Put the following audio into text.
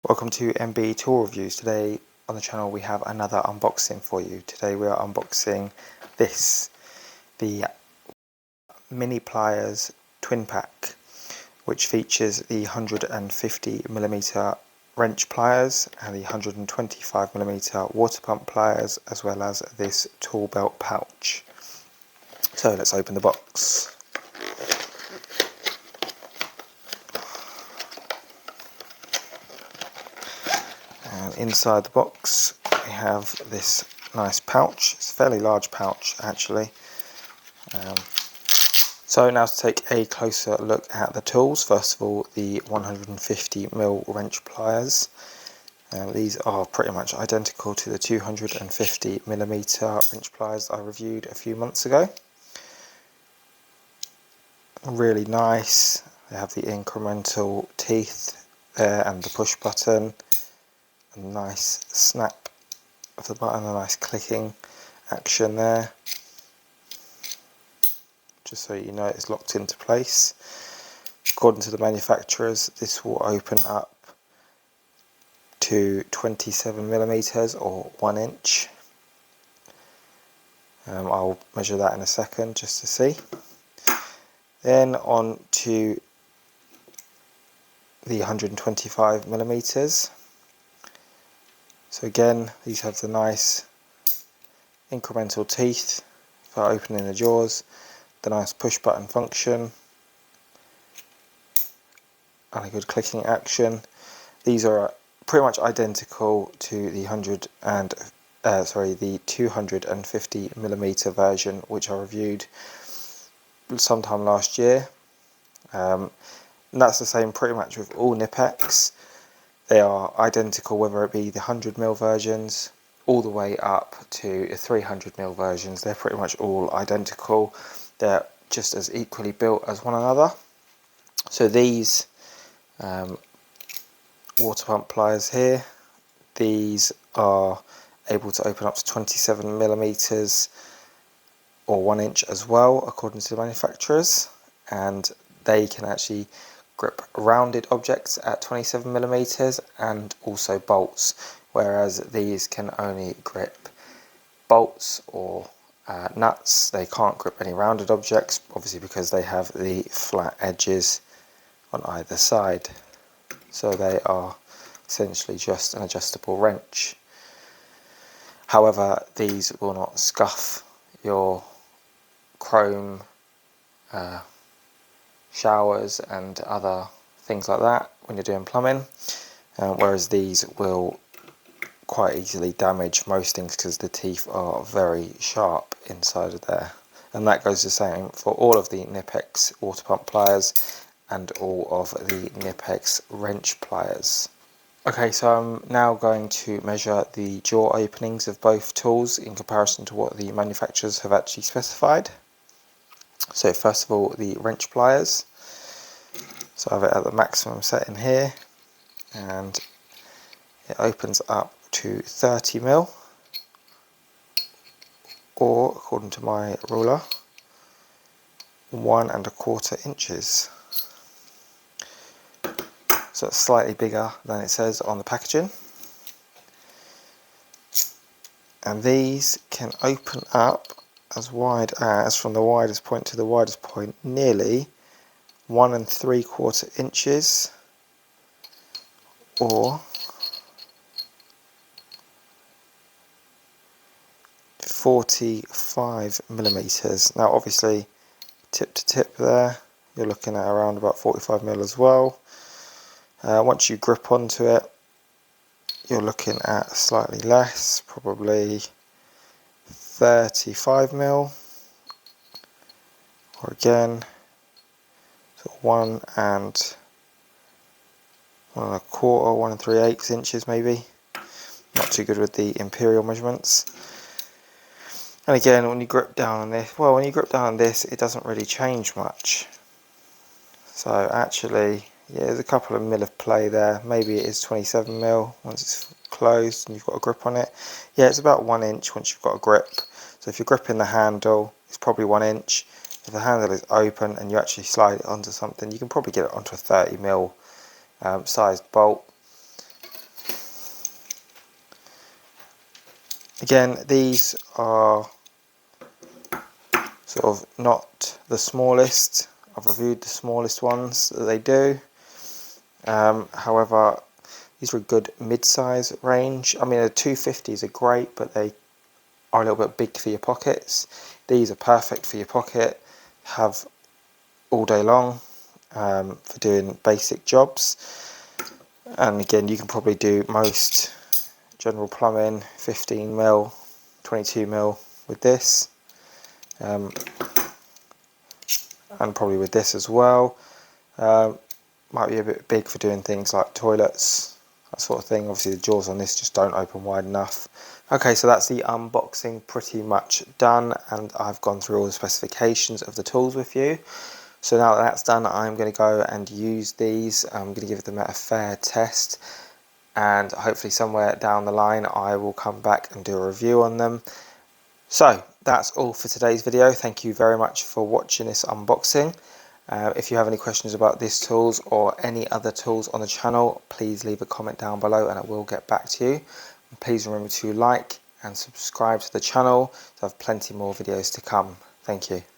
Welcome to MB Tool Reviews. Today on the channel we have another unboxing for you. Today we are unboxing the mini pliers twin pack, which features the 150mm wrench pliers and the 125mm water pump pliers, as well as this tool belt pouch. So let's open the box. And inside the box we have this nice pouch. It's a fairly large pouch actually. So now to take a closer look at the tools. First of all, the 150mm wrench pliers. These are pretty much identical to the 250mm wrench pliers I reviewed a few months ago. Really nice. They have the incremental teeth there and the push button. A nice snap of the button, a nice clicking action there, just so you know it's locked into place. According to the manufacturers, this will open up to 27mm or 1 inch. I'll measure that in a second just to see. Then on to the 125mm. So again, these have the nice incremental teeth for opening the jaws, the nice push button function, and a good clicking action. These are pretty much identical to the 250mm version, which I reviewed sometime last year. And that's the same pretty much with all knipex. They are identical, whether it be the 100mm versions all the way up to the 300mm versions. They're pretty much all identical. They're just as equally built as one another. So these water pump pliers here, these are able to open up to 27mm or 1 inch as well, according to the manufacturers, and they can actually grip rounded objects at 27mm and also bolts, whereas these can only grip bolts or nuts. They can't grip any rounded objects, obviously because they have the flat edges on either side. So they are essentially just an adjustable wrench. However, these will not scuff your chrome showers and other things like that when you're doing plumbing, whereas these will quite easily damage most things because the teeth are very sharp inside of there. And that goes the same for all of the knipex water pump pliers and all of the knipex wrench pliers. Okay, so I'm now going to measure the jaw openings of both tools in comparison to what the manufacturers have actually specified. So first of all, the wrench pliers. So I have it at the maximum setting here, and it opens up to 30mm, or according to my ruler, 1¼ inches. So it's slightly bigger than it says on the packaging. And these can open up as wide as, from the widest point to the widest point, nearly 1¾ inches, or 45mm. Now obviously tip to tip there, you're looking at around about 45mm as well. Once you grip onto it, you're looking at slightly less, probably 35mm, or again so 1¼ 1¾ inches maybe. Not too good with the imperial measurements. And again, when you grip down on this, well, when you grip down on this, it doesn't really change much. So actually, yeah, there's a couple of mil of play there. Maybe it is 27mm once it's closed and you've got a grip on it. Yeah, it's about 1 inch once you've got a grip. So if you're gripping the handle, it's probably 1 inch. If the handle is open and you actually slide it onto something, you can probably get it onto a 30mm sized bolt. Again, these are sort of not the smallest. I've reviewed the smallest ones that they do. However, these are a good mid-size range. I mean, the 250s are great, but they are a little bit big for your pockets. These are perfect for your pocket, have all day long for doing basic jobs. And again, you can probably do most general plumbing, 15mm, 22mm with this. And probably with this as well. Might be a bit big for doing things like toilets, that sort of thing. Obviously the jaws on this just don't open wide enough. Okay, so that's the unboxing pretty much done, and I've gone through all the specifications of the tools with you. So now that that's done, I'm going to go and use these. I'm going to give them a fair test, and hopefully somewhere down the line I will come back and do a review on them. So that's all for today's video. Thank you very much for watching this unboxing. If you have any questions about these tools or any other tools on the channel, please leave a comment down below and I will get back to you. And please remember to like and subscribe to the channel to have plenty more videos to come. Thank you.